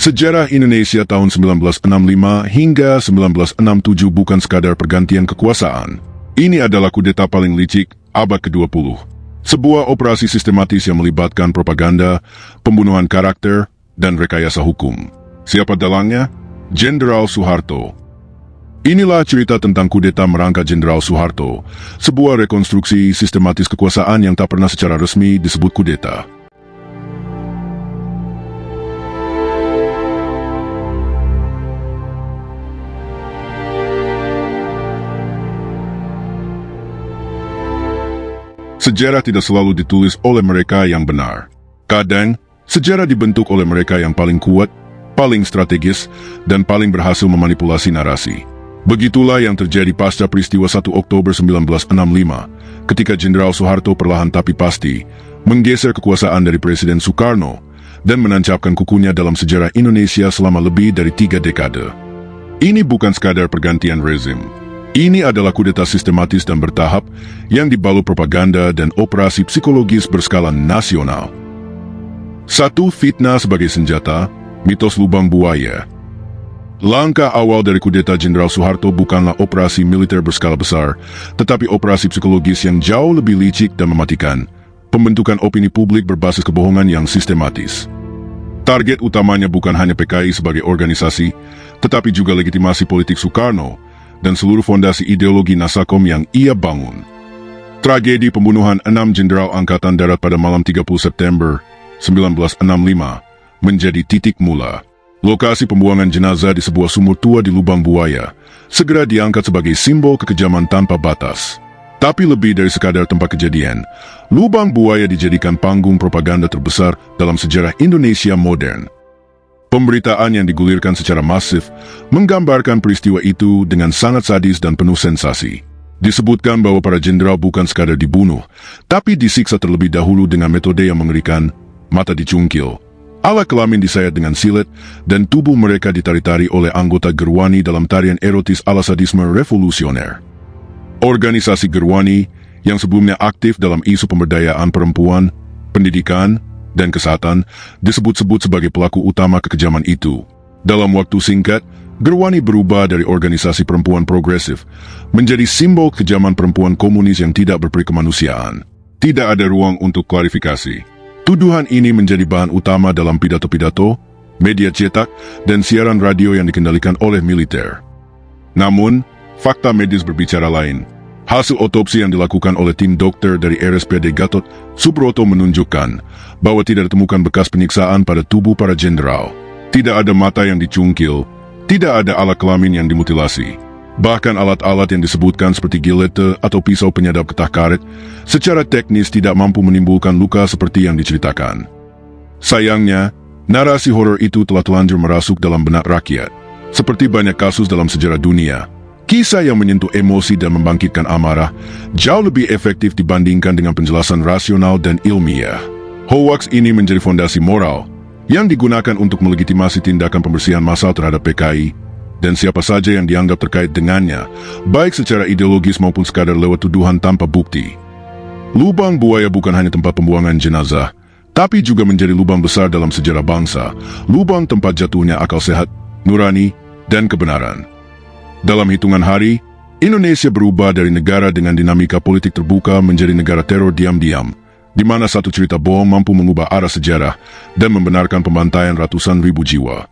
Sejarah Indonesia tahun 1965 hingga 1967 bukan sekadar pergantian kekuasaan. Ini adalah kudeta paling licik abad ke-20. Sebuah operasi sistematis yang melibatkan propaganda, pembunuhan karakter, dan rekayasa hukum. Siapa dalangnya? Jenderal Soeharto. Inilah cerita tentang kudeta merangkap Jenderal Soeharto, sebuah rekonstruksi sistematis kekuasaan yang tak pernah secara resmi disebut kudeta. Sejarah tidak selalu ditulis oleh mereka yang benar. Kadang, sejarah dibentuk oleh mereka yang paling kuat, paling strategis, dan paling berhasil memanipulasi narasi. Begitulah yang terjadi pasca peristiwa 1 Oktober 1965, ketika Jenderal Soeharto perlahan tapi pasti menggeser kekuasaan dari Presiden Soekarno dan menancapkan kukunya dalam sejarah Indonesia selama lebih dari 3 dekade. Ini bukan sekadar pergantian rezim. Ini adalah kudeta sistematis dan bertahap yang dibalut propaganda dan operasi psikologis berskala nasional. 1. Fitnah sebagai senjata, mitos lubang buaya. Langkah awal dari kudeta Jenderal Soeharto bukanlah operasi militer berskala besar, tetapi operasi psikologis yang jauh lebih licik dan mematikan, pembentukan opini publik berbasis kebohongan yang sistematis. Target utamanya bukan hanya PKI sebagai organisasi, tetapi juga legitimasi politik Soekarno dan seluruh fondasi ideologi Nasakom yang ia bangun. Tragedi pembunuhan 6 Jenderal Angkatan Darat pada malam 30 September 1965 menjadi titik mula. Lokasi pembuangan jenazah di sebuah sumur tua di Lubang Buaya segera diangkat sebagai simbol kekejaman tanpa batas. Tapi lebih dari sekadar tempat kejadian, Lubang Buaya dijadikan panggung propaganda terbesar dalam sejarah Indonesia modern. Pemberitaan yang digulirkan secara masif menggambarkan peristiwa itu dengan sangat sadis dan penuh sensasi. Disebutkan bahwa para jenderal bukan sekadar dibunuh, tapi disiksa terlebih dahulu dengan metode yang mengerikan, mata dicungkil, alat kelamin disayat dengan silet, dan tubuh mereka ditari-tari oleh anggota Gerwani dalam tarian erotis ala sadisme revolusioner. Organisasi Gerwani, yang sebelumnya aktif dalam isu pemberdayaan perempuan, pendidikan, dan kesehatan, disebut-sebut sebagai pelaku utama kekejaman itu. Dalam waktu singkat, Gerwani berubah dari organisasi perempuan progresif menjadi simbol kekejaman perempuan komunis yang tidak berperi kemanusiaan. Tidak ada ruang untuk klarifikasi. Tuduhan ini menjadi bahan utama dalam pidato-pidato, media cetak, dan siaran radio yang dikendalikan oleh militer. Namun, fakta medis berbicara lain. Hasil otopsi yang dilakukan oleh tim dokter dari RSPD Gatot Subroto menunjukkan bahwa tidak ditemukan bekas penyiksaan pada tubuh para jenderal. Tidak ada mata yang dicungkil, tidak ada alat kelamin yang dimutilasi. Bahkan alat-alat yang disebutkan seperti gilete atau pisau penyadap getah karet secara teknis tidak mampu menimbulkan luka seperti yang diceritakan. Sayangnya, narasi horor itu telah telanjur merasuk dalam benak rakyat. Seperti banyak kasus dalam sejarah dunia, kisah yang menyentuh emosi dan membangkitkan amarah jauh lebih efektif dibandingkan dengan penjelasan rasional dan ilmiah. Hoax ini menjadi fondasi moral yang digunakan untuk melegitimasi tindakan pembersihan massal terhadap PKI dan siapa saja yang dianggap terkait dengannya, baik secara ideologis maupun sekadar lewat tuduhan tanpa bukti. Lubang Buaya bukan hanya tempat pembuangan jenazah, tapi juga menjadi lubang besar dalam sejarah bangsa, lubang tempat jatuhnya akal sehat, nurani, dan kebenaran. Dalam hitungan hari, Indonesia berubah dari negara dengan dinamika politik terbuka menjadi negara teror diam-diam, di mana satu cerita bohong mampu mengubah arah sejarah dan membenarkan pembantaian ratusan ribu jiwa.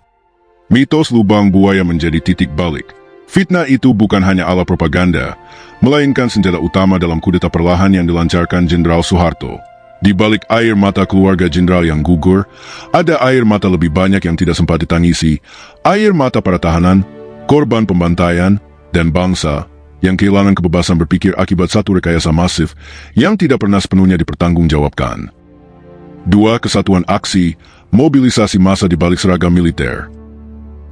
Mitos Lubang Buaya menjadi titik balik. Fitnah itu bukan hanya alat propaganda, melainkan senjata utama dalam kudeta perlahan yang dilancarkan Jenderal Soeharto. Di balik air mata keluarga jenderal yang gugur, ada air mata lebih banyak yang tidak sempat ditangisi, air mata para tahanan, korban pembantaian, dan bangsa yang kehilangan kebebasan berpikir akibat satu rekayasa masif yang tidak pernah sepenuhnya dipertanggungjawabkan. 2. Kesatuan aksi, mobilisasi massa di balik seragam militer.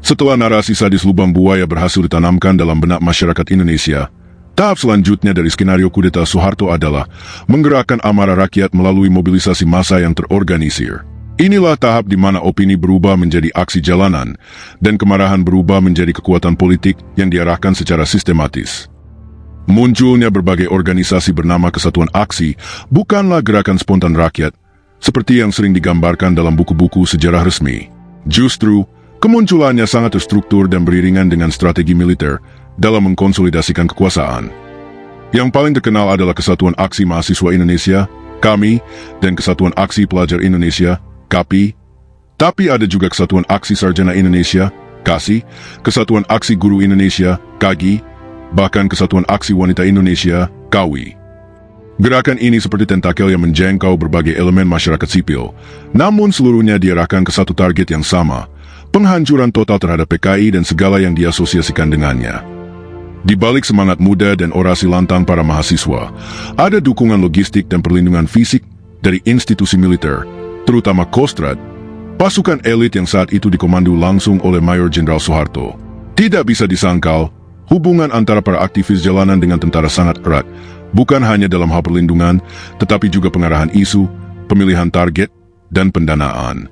Setelah narasi sadis Lubang Buaya berhasil ditanamkan dalam benak masyarakat Indonesia, tahap selanjutnya dari skenario kudeta Soeharto adalah menggerakkan amarah rakyat melalui mobilisasi massa yang terorganisir. Inilah tahap di mana opini berubah menjadi aksi jalanan, dan kemarahan berubah menjadi kekuatan politik yang diarahkan secara sistematis. Munculnya berbagai organisasi bernama Kesatuan Aksi bukanlah gerakan spontan rakyat, seperti yang sering digambarkan dalam buku-buku sejarah resmi. Justru, Kemunculannya sangat terstruktur dan beriringan dengan strategi militer dalam mengkonsolidasikan kekuasaan. Yang paling terkenal adalah Kesatuan Aksi Mahasiswa Indonesia, KAMI, dan Kesatuan Aksi Pelajar Indonesia, KAPI. Tapi ada juga Kesatuan Aksi Sarjana Indonesia, KASI, Kesatuan Aksi Guru Indonesia, KAGI, bahkan Kesatuan Aksi Wanita Indonesia, KAWI. Gerakan ini seperti tentakel yang menjangkau berbagai elemen masyarakat sipil, namun seluruhnya diarahkan ke satu target yang sama, penghancuran total terhadap PKI dan segala yang diasosiasikan dengannya. Di balik semangat muda dan orasi lantang para mahasiswa, ada dukungan logistik dan perlindungan fisik dari institusi militer, terutama Kostrad, pasukan elit yang saat itu dikomando langsung oleh Mayor Jenderal Soeharto. Tidak bisa disangkal, hubungan antara para aktivis jalanan dengan tentara sangat erat, bukan hanya dalam hal perlindungan, tetapi juga pengarahan isu, pemilihan target, dan pendanaan.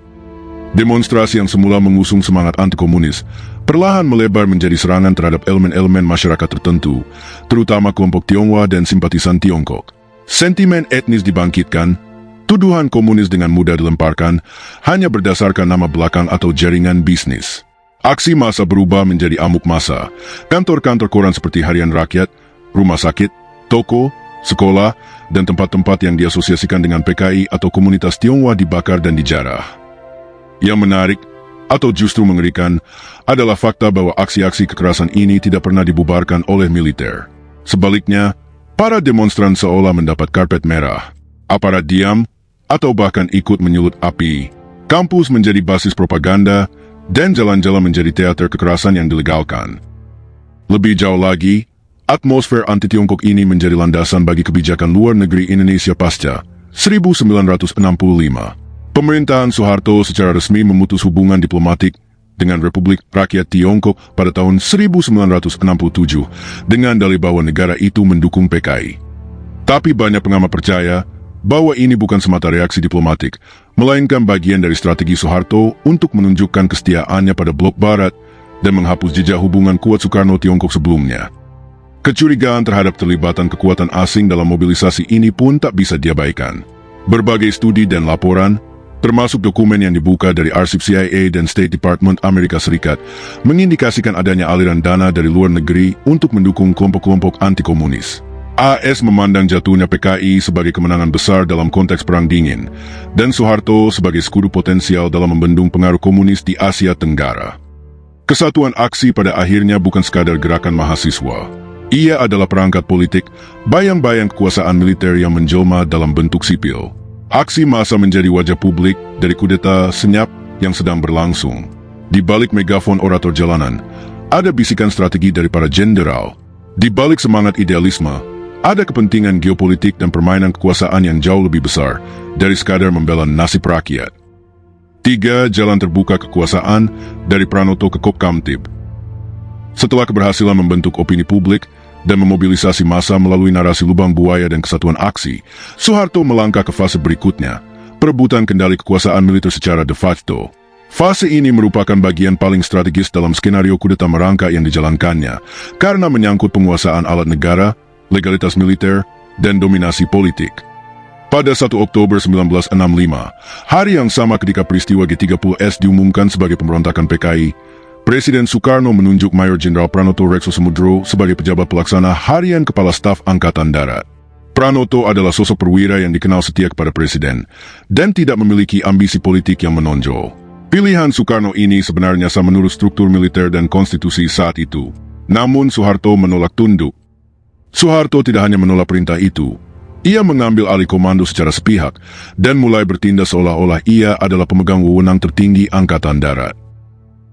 Demonstrasi yang semula mengusung semangat anti-komunis, perlahan melebar menjadi serangan terhadap elemen-elemen masyarakat tertentu, terutama kelompok Tionghoa dan simpatisan Tiongkok. Sentimen etnis dibangkitkan, tuduhan komunis dengan mudah dilemparkan, hanya berdasarkan nama belakang atau jaringan bisnis. Aksi massa berubah menjadi amuk massa, kantor-kantor koran seperti Harian Rakyat, rumah sakit, toko, sekolah, dan tempat-tempat yang diasosiasikan dengan PKI atau komunitas Tionghoa dibakar dan dijarah. Yang menarik, atau justru mengerikan, adalah fakta bahwa aksi-aksi kekerasan ini tidak pernah dibubarkan oleh militer. Sebaliknya, para demonstran seolah mendapat karpet merah. Aparat diam, atau bahkan ikut menyulut api. Kampus menjadi basis propaganda, dan jalan-jalan menjadi teater kekerasan yang dilegalkan. Lebih jauh lagi, atmosfer anti-Tiongkok ini menjadi landasan bagi kebijakan luar negeri Indonesia pasca 1965. Pemerintahan Soeharto secara resmi memutus hubungan diplomatik dengan Republik Rakyat Tiongkok pada tahun 1967 dengan dalih bahwa negara itu mendukung PKI. Tapi banyak pengamat percaya bahwa ini bukan semata reaksi diplomatik, melainkan bagian dari strategi Soeharto untuk menunjukkan kesetiaannya pada blok barat dan menghapus jejak hubungan kuat Soekarno-Tiongkok sebelumnya. Kecurigaan terhadap terlibatan kekuatan asing dalam mobilisasi ini pun tak bisa diabaikan. Berbagai studi dan laporan, termasuk dokumen yang dibuka dari arsip CIA dan State Department Amerika Serikat, mengindikasikan adanya aliran dana dari luar negeri untuk mendukung kelompok-kelompok anti-komunis. AS memandang jatuhnya PKI sebagai kemenangan besar dalam konteks Perang Dingin, dan Soeharto sebagai sekutu potensial dalam membendung pengaruh komunis di Asia Tenggara. Kesatuan aksi pada akhirnya bukan sekadar gerakan mahasiswa. Ia adalah perangkat politik, bayang-bayang kekuasaan militer yang menjelma dalam bentuk sipil. Aksi massa menjadi wajah publik dari kudeta senyap yang sedang berlangsung. Di balik megafon orator jalanan, ada bisikan strategi dari para jenderal. Di balik semangat idealisme, ada kepentingan geopolitik dan permainan kekuasaan yang jauh lebih besar dari sekadar membela nasib rakyat. 3. Jalan terbuka kekuasaan dari Pranoto ke Kopkamtib. Setelah keberhasilan membentuk opini publik dan memobilisasi massa melalui narasi lubang buaya dan kesatuan aksi, Soeharto melangkah ke fase berikutnya, perebutan kendali kekuasaan militer secara de facto. Fase ini merupakan bagian paling strategis dalam skenario kudeta merangkak yang dijalankannya, karena menyangkut penguasaan alat negara, legalitas militer, dan dominasi politik. Pada 1 Oktober 1965, hari yang sama ketika peristiwa G30S diumumkan sebagai pemberontakan PKI, Presiden Soekarno menunjuk Mayor Jenderal Pranoto Rekso Sumudro sebagai pejabat pelaksana harian Kepala Staf Angkatan Darat. Pranoto adalah sosok perwira yang dikenal setia kepada Presiden dan tidak memiliki ambisi politik yang menonjol. Pilihan Soekarno ini sebenarnya sama menurut struktur militer dan konstitusi saat itu. Namun Soeharto menolak tunduk. Soeharto tidak hanya menolak perintah itu, ia mengambil alih komando secara sepihak dan mulai bertindak seolah-olah ia adalah pemegang wewenang tertinggi Angkatan Darat.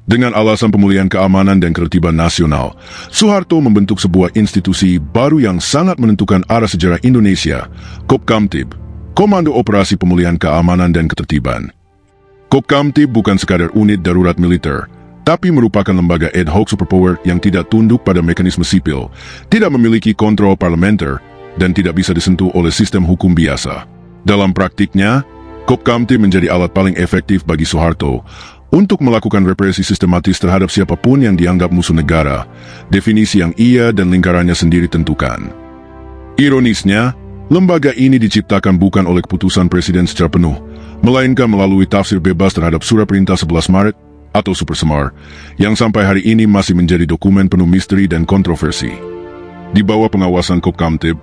Dengan alasan pemulihan keamanan dan ketertiban nasional, Soeharto membentuk sebuah institusi baru yang sangat menentukan arah sejarah Indonesia, Kopkamtib, Komando Operasi Pemulihan Keamanan dan Ketertiban. Kopkamtib bukan sekadar unit darurat militer, tapi merupakan lembaga ad hoc superpower yang tidak tunduk pada mekanisme sipil, tidak memiliki kontrol parlementer, dan tidak bisa disentuh oleh sistem hukum biasa. Dalam praktiknya, Kopkamtib menjadi alat paling efektif bagi Soeharto untuk melakukan represi sistematis terhadap siapapun yang dianggap musuh negara, definisi yang ia dan lingkarannya sendiri tentukan. Ironisnya, lembaga ini diciptakan bukan oleh keputusan Presiden secara penuh, melainkan melalui tafsir bebas terhadap Surat Perintah 11 Maret atau Super Semar, yang sampai hari ini masih menjadi dokumen penuh misteri dan kontroversi. Di bawah pengawasan Kopkamtib,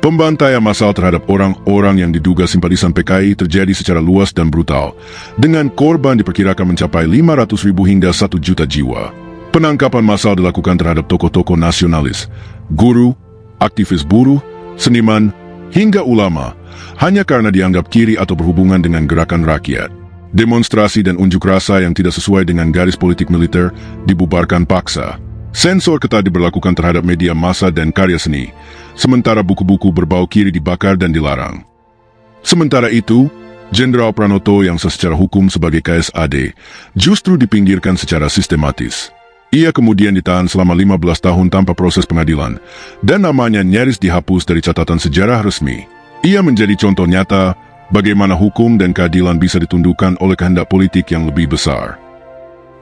pembantaian massal terhadap orang-orang yang diduga simpatisan PKI terjadi secara luas dan brutal, dengan korban diperkirakan mencapai 500.000 hingga 1 juta jiwa. Penangkapan massal dilakukan terhadap tokoh-tokoh nasionalis, guru, aktivis buruh, seniman, hingga ulama, hanya karena dianggap kiri atau berhubungan dengan gerakan rakyat. Demonstrasi dan unjuk rasa yang tidak sesuai dengan garis politik militer dibubarkan paksa. Sensor ketat diberlakukan terhadap media massa dan karya seni, sementara buku-buku berbau kiri dibakar dan dilarang. Sementara itu, Jenderal Pranoto yang secara hukum sebagai KSAD justru dipinggirkan secara sistematis. Ia kemudian ditahan selama 15 tahun tanpa proses pengadilan, dan namanya nyaris dihapus dari catatan sejarah resmi. Ia menjadi contoh nyata bagaimana hukum dan keadilan bisa ditundukkan oleh kehendak politik yang lebih besar.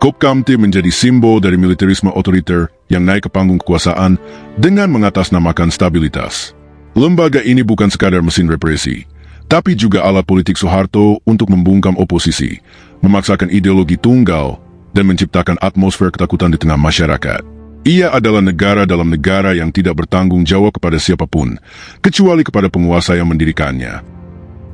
Kopkamtib menjadi simbol dari militerisme otoriter yang naik ke panggung kekuasaan dengan mengatasnamakan stabilitas. Lembaga ini bukan sekadar mesin represi, tapi juga alat politik Soeharto untuk membungkam oposisi, memaksakan ideologi tunggal, dan menciptakan atmosfer ketakutan di tengah masyarakat. Ia adalah negara dalam negara yang tidak bertanggung jawab kepada siapapun, kecuali kepada penguasa yang mendirikannya.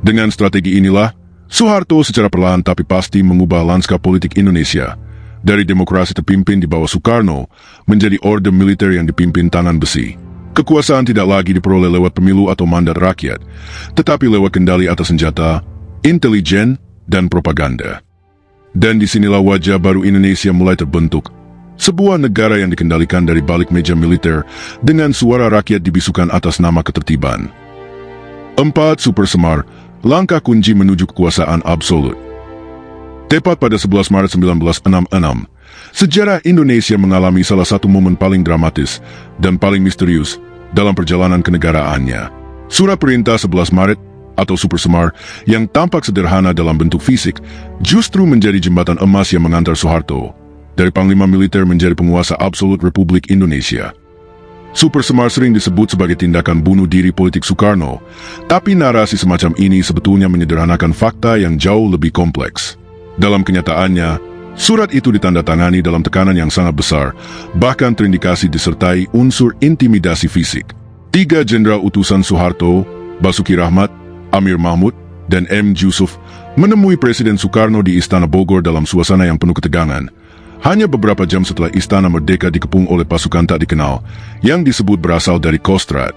Dengan strategi inilah, Soeharto secara perlahan tapi pasti mengubah lanskap politik Indonesia, dari demokrasi terpimpin di bawah Soekarno, menjadi orde militer yang dipimpin tangan besi. Kekuasaan tidak lagi diperoleh lewat pemilu atau mandat rakyat, tetapi lewat kendali atas senjata, intelijen, dan propaganda. Dan disinilah wajah baru Indonesia mulai terbentuk. Sebuah negara yang dikendalikan dari balik meja militer dengan suara rakyat dibisukan atas nama ketertiban. 4. Super Semar, langkah kunci menuju kekuasaan absolut. Tepat pada 11 Maret 1966, sejarah Indonesia mengalami salah satu momen paling dramatis dan paling misterius dalam perjalanan kenegaraannya. Surat Perintah 11 Maret atau Super Semar yang tampak sederhana dalam bentuk fisik justru menjadi jembatan emas yang mengantar Soeharto dari Panglima Militer menjadi penguasa absolut Republik Indonesia. Super Semar sering disebut sebagai tindakan bunuh diri politik Soekarno, tapi narasi semacam ini sebetulnya menyederhanakan fakta yang jauh lebih kompleks. Dalam kenyataannya, surat itu ditandatangani dalam tekanan yang sangat besar, bahkan terindikasi disertai unsur intimidasi fisik. 3 jenderal utusan Soeharto, Basuki Rahmat, Amir Mahmud, dan M. Yusuf menemui Presiden Soekarno di Istana Bogor dalam suasana yang penuh ketegangan. Hanya beberapa jam setelah Istana Merdeka dikepung oleh pasukan tak dikenal yang disebut berasal dari Kostrad.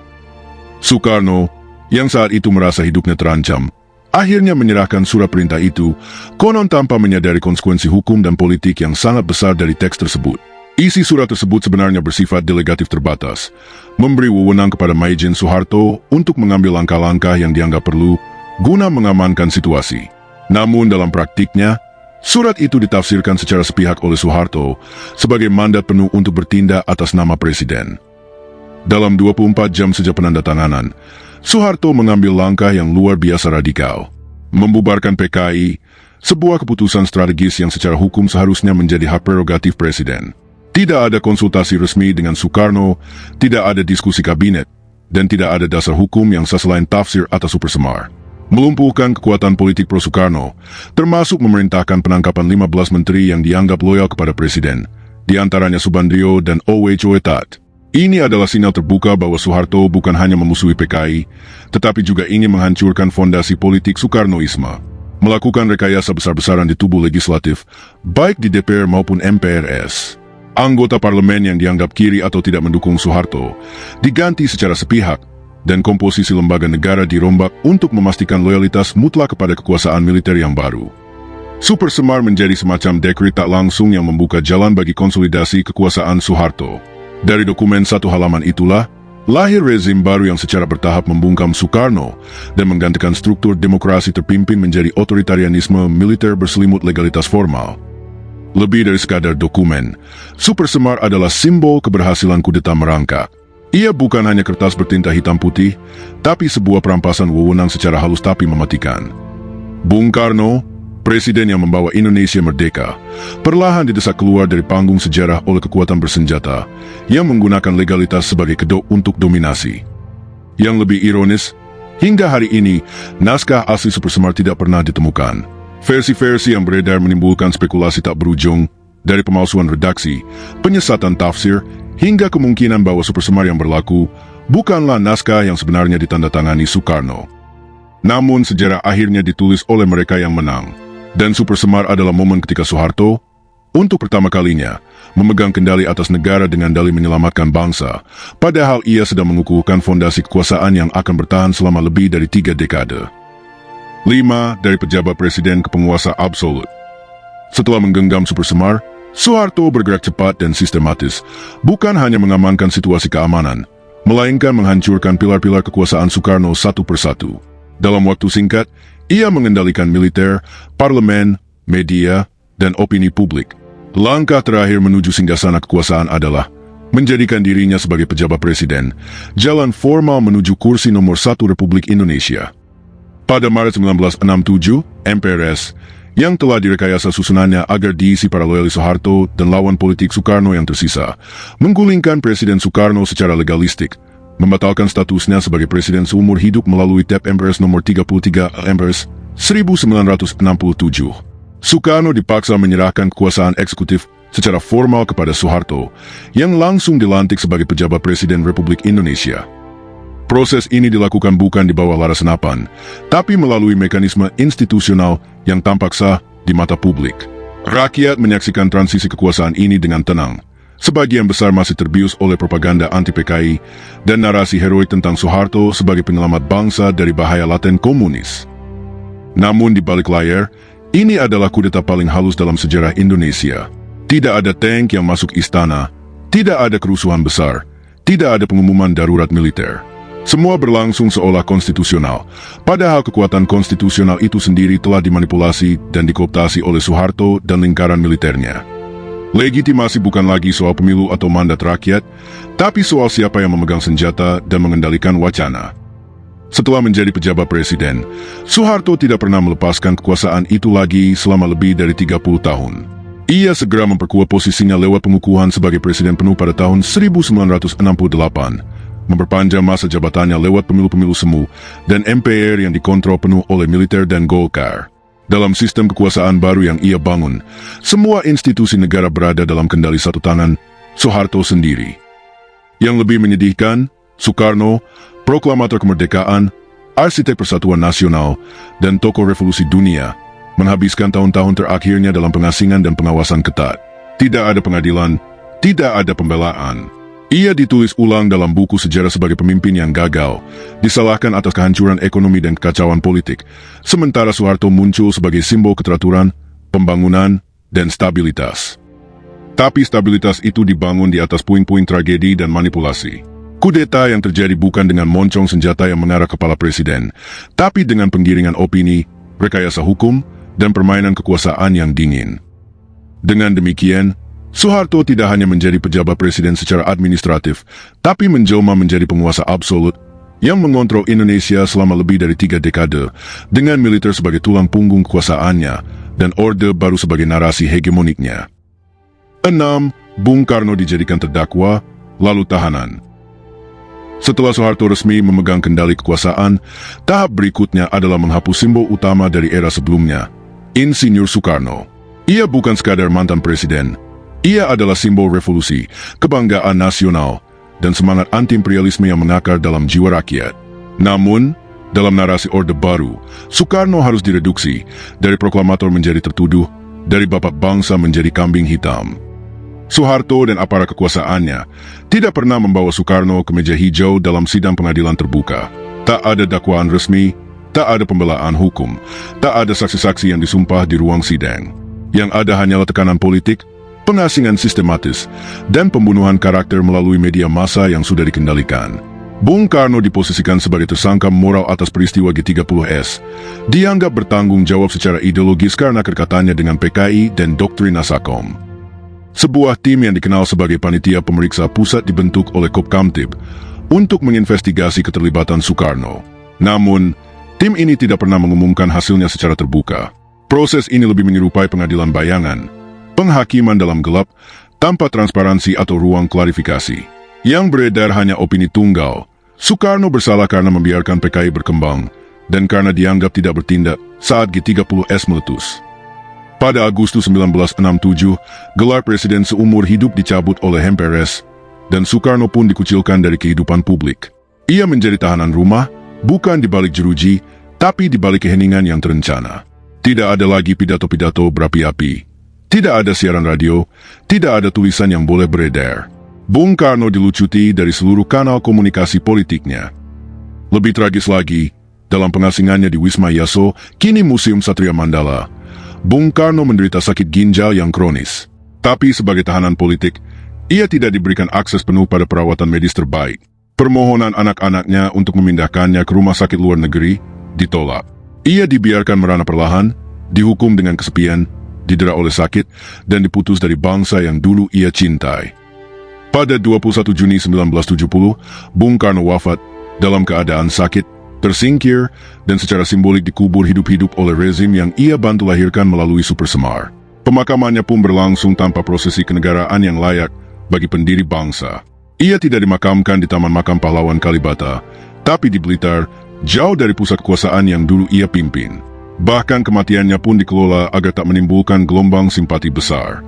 Soekarno, yang saat itu merasa hidupnya terancam, akhirnya menyerahkan surat perintah itu, konon tanpa menyadari konsekuensi hukum dan politik yang sangat besar dari teks tersebut. Isi surat tersebut sebenarnya bersifat delegatif terbatas, memberi wewenang kepada Maijen Soeharto untuk mengambil langkah-langkah yang dianggap perlu guna mengamankan situasi. Namun dalam praktiknya, surat itu ditafsirkan secara sepihak oleh Soeharto sebagai mandat penuh untuk bertindak atas nama Presiden. Dalam 24 jam sejak penandatanganan, Soeharto mengambil langkah yang luar biasa radikal, membubarkan PKI, sebuah keputusan strategis yang secara hukum seharusnya menjadi hak prerogatif Presiden. Tidak ada konsultasi resmi dengan Soekarno, tidak ada diskusi kabinet, dan tidak ada dasar hukum yang sah selain tafsir atas Super Semar. Melumpuhkan kekuatan politik pro-Soekarno, termasuk memerintahkan penangkapan 15 menteri yang dianggap loyal kepada Presiden, di antaranya Subandrio dan Owe Choetat. Ini adalah sinyal terbuka bahwa Soeharto bukan hanya memusuhi PKI, tetapi juga ingin menghancurkan fondasi politik Soekarnoisme. Melakukan rekayasa besar-besaran di tubuh legislatif, baik di DPR maupun MPRS. Anggota parlemen yang dianggap kiri atau tidak mendukung Soeharto diganti secara sepihak, dan komposisi lembaga negara dirombak untuk memastikan loyalitas mutlak kepada kekuasaan militer yang baru. Super Semar menjadi semacam dekret tak langsung yang membuka jalan bagi konsolidasi kekuasaan Soeharto. Dari dokumen 1 halaman itulah, lahir rezim baru yang secara bertahap membungkam Soekarno dan menggantikan struktur demokrasi terpimpin menjadi otoritarianisme militer berselimut legalitas formal. Lebih dari sekadar dokumen, Super Semar adalah simbol keberhasilan kudeta merangkak. Ia bukan hanya kertas bertinta hitam putih, tapi sebuah perampasan wewenang secara halus tapi mematikan. Bung Karno, presiden yang membawa Indonesia merdeka, perlahan didesak keluar dari panggung sejarah oleh kekuatan bersenjata yang menggunakan legalitas sebagai kedok untuk dominasi. Yang lebih ironis, hingga hari ini, naskah asli Super Semar tidak pernah ditemukan. Versi-versi yang beredar menimbulkan spekulasi tak berujung, dari pemalsuan redaksi, penyesatan tafsir, hingga kemungkinan bahwa Supersemar yang berlaku bukanlah naskah yang sebenarnya ditandatangani Soekarno. Namun sejarah akhirnya ditulis oleh mereka yang menang, dan Supersemar adalah momen ketika Soeharto, untuk pertama kalinya, memegang kendali atas negara dengan dalih menyelamatkan bangsa, padahal ia sedang mengukuhkan fondasi kekuasaan yang akan bertahan selama lebih dari 3 dekade. 5. Dari pejabat presiden ke penguasa absolut. Setelah menggenggam Supersemar, Soeharto bergerak cepat dan sistematis, bukan hanya mengamankan situasi keamanan, melainkan menghancurkan pilar-pilar kekuasaan Soekarno satu persatu. Dalam waktu singkat, ia mengendalikan militer, parlemen, media, dan opini publik. Langkah terakhir menuju singgasana kekuasaan adalah menjadikan dirinya sebagai pejabat presiden, jalan formal menuju kursi nomor 1 Republik Indonesia. Pada Maret 1967, MPRS, yang telah direkayasa susunannya agar diisi para loyalis Soeharto dan lawan politik Soekarno yang tersisa, menggulingkan Presiden Soekarno secara legalistik, membatalkan statusnya sebagai presiden seumur hidup melalui TEP MPRS nomor 33 MPRS 1967. Soekarno dipaksa menyerahkan kekuasaan eksekutif secara formal kepada Soeharto, yang langsung dilantik sebagai pejabat Presiden Republik Indonesia. Proses ini dilakukan bukan di bawah lara senapan, tapi melalui mekanisme institusional yang tampak sah di mata publik. Rakyat menyaksikan transisi kekuasaan ini dengan tenang. Sebagian besar masih terbius oleh propaganda anti-PKI dan narasi heroik tentang Soeharto sebagai penyelamat bangsa dari bahaya laten komunis. Namun di balik layar, ini adalah kudeta paling halus dalam sejarah Indonesia. Tidak ada tank yang masuk istana, tidak ada kerusuhan besar, tidak ada pengumuman darurat militer. Semua berlangsung seolah konstitusional, padahal kekuatan konstitusional itu sendiri telah dimanipulasi dan dikooptasi oleh Soeharto dan lingkaran militernya. Legitimasi bukan lagi soal pemilu atau mandat rakyat, tapi soal siapa yang memegang senjata dan mengendalikan wacana. Setelah menjadi pejabat presiden, Soeharto tidak pernah melepaskan kekuasaan itu lagi selama lebih dari 30 tahun. Ia segera memperkuat posisinya lewat pengukuhan sebagai presiden penuh pada tahun 1968, memperpanjang masa jabatannya lewat pemilu-pemilu semu, dan MPR yang dikontrol penuh oleh militer dan Golkar. Dalam sistem kekuasaan baru yang ia bangun, semua institusi negara berada dalam kendali satu tangan, Soeharto sendiri. Yang lebih menyedihkan, Soekarno, proklamator kemerdekaan, arsitek persatuan nasional, dan tokoh revolusi dunia, menghabiskan tahun-tahun terakhirnya dalam pengasingan dan pengawasan ketat. Tidak ada pengadilan, tidak ada pembelaan. Ia ditulis ulang dalam buku sejarah sebagai pemimpin yang gagal, disalahkan atas kehancuran ekonomi dan kekacauan politik, sementara Soeharto muncul sebagai simbol keteraturan, pembangunan, dan stabilitas. Tapi stabilitas itu dibangun di atas puing-puing tragedi dan manipulasi. Kudeta yang terjadi bukan dengan moncong senjata yang mengarah kepala presiden, tapi dengan penggiringan opini, rekayasa hukum, dan permainan kekuasaan yang dingin. Dengan demikian, Soeharto tidak hanya menjadi pejabat presiden secara administratif, tapi menjelma menjadi penguasa absolut yang mengontrol Indonesia selama lebih dari 3 dekade, dengan militer sebagai tulang punggung kekuasaannya dan Orde Baru sebagai narasi hegemoniknya. 6. Bung Karno dijadikan terdakwa, lalu tahanan. Setelah Soeharto resmi memegang kendali kekuasaan, tahap berikutnya adalah menghapus simbol utama dari era sebelumnya, Insinyur Soekarno. Ia bukan sekadar mantan presiden, ia adalah simbol revolusi, kebanggaan nasional, dan semangat anti-imperialisme yang mengakar dalam jiwa rakyat. Namun, dalam narasi Orde Baru, Soekarno harus direduksi, dari proklamator menjadi tertuduh, dari bapak bangsa menjadi kambing hitam. Soeharto dan aparat kekuasaannya tidak pernah membawa Soekarno ke meja hijau dalam sidang pengadilan terbuka. Tak ada dakwaan resmi, tak ada pembelaan hukum, tak ada saksi-saksi yang disumpah di ruang sidang. Yang ada hanyalah tekanan politik, pengasingan sistematis, dan pembunuhan karakter melalui media massa yang sudah dikendalikan. Bung Karno diposisikan sebagai tersangka moral atas peristiwa G30S. Dianggap bertanggung jawab secara ideologis karena kedekatannya dengan PKI dan doktrin Nasakom. Sebuah tim yang dikenal sebagai Panitia Pemeriksa Pusat dibentuk oleh Kopkamtib untuk menginvestigasi keterlibatan Soekarno. Namun, tim ini tidak pernah mengumumkan hasilnya secara terbuka. Proses ini lebih menyerupai pengadilan bayangan, penghakiman dalam gelap, tanpa transparansi atau ruang klarifikasi. Yang beredar hanya opini tunggal. Soekarno bersalah karena membiarkan PKI berkembang, dan karena dianggap tidak bertindak saat G30S meletus. Pada Agustus 1967, gelar presiden seumur hidup dicabut oleh MPRS, dan Soekarno pun dikucilkan dari kehidupan publik. Ia menjadi tahanan rumah, bukan di balik jeruji, tapi di balik keheningan yang terencana. Tidak ada lagi pidato-pidato berapi-api. Tidak ada siaran radio, tidak ada tulisan yang boleh beredar. Bung Karno dilucuti dari seluruh kanal komunikasi politiknya. Lebih tragis lagi, dalam pengasingannya di Wisma Yaso, kini Museum Satria Mandala, Bung Karno menderita sakit ginjal yang kronis. Tapi sebagai tahanan politik, ia tidak diberikan akses penuh pada perawatan medis terbaik. Permohonan anak-anaknya untuk memindahkannya ke rumah sakit luar negeri ditolak. Ia dibiarkan merana perlahan, dihukum dengan kesepian, didera oleh sakit, dan diputus dari bangsa yang dulu ia cintai. Pada 21 Juni 1970, Bung Karno wafat dalam keadaan sakit, tersingkir, dan secara simbolik dikubur hidup-hidup oleh rezim yang ia bantu lahirkan melalui Super Semar. Pemakamannya pun berlangsung tanpa prosesi kenegaraan yang layak bagi pendiri bangsa. Ia tidak dimakamkan di Taman Makam Pahlawan Kalibata, tapi di Blitar, jauh dari pusat kekuasaan yang dulu ia pimpin. Bahkan kematiannya pun dikelola agar tak menimbulkan gelombang simpati besar.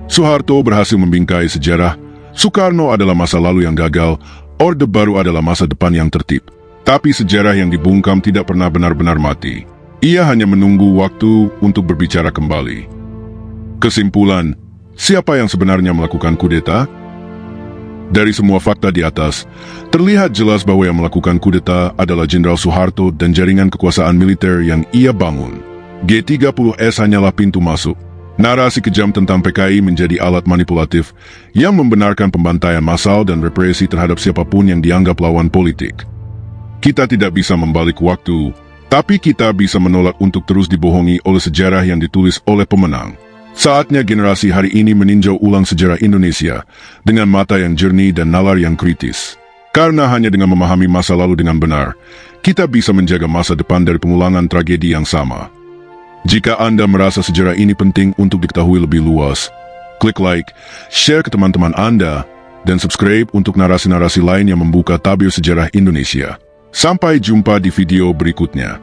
Soeharto berhasil membingkai sejarah. Soekarno adalah masa lalu yang gagal, Orde Baru adalah masa depan yang tertib. Tapi sejarah yang dibungkam tidak pernah benar-benar mati. Ia hanya menunggu waktu untuk berbicara kembali. Kesimpulan, siapa yang sebenarnya melakukan kudeta? Dari semua fakta di atas, terlihat jelas bahwa yang melakukan kudeta adalah Jenderal Soeharto dan jaringan kekuasaan militer yang ia bangun. G30S hanyalah pintu masuk. Narasi kejam tentang PKI menjadi alat manipulatif yang membenarkan pembantaian massal dan represi terhadap siapapun yang dianggap lawan politik. Kita tidak bisa membalik waktu, tapi kita bisa menolak untuk terus dibohongi oleh sejarah yang ditulis oleh pemenang. Saatnya generasi hari ini meninjau ulang sejarah Indonesia dengan mata yang jernih dan nalar yang kritis. Karena hanya dengan memahami masa lalu dengan benar, kita bisa menjaga masa depan dari pengulangan tragedi yang sama. Jika Anda merasa sejarah ini penting untuk diketahui lebih luas, klik like, share ke teman-teman Anda, dan subscribe untuk narasi-narasi lain yang membuka tabir sejarah Indonesia. Sampai jumpa di video berikutnya.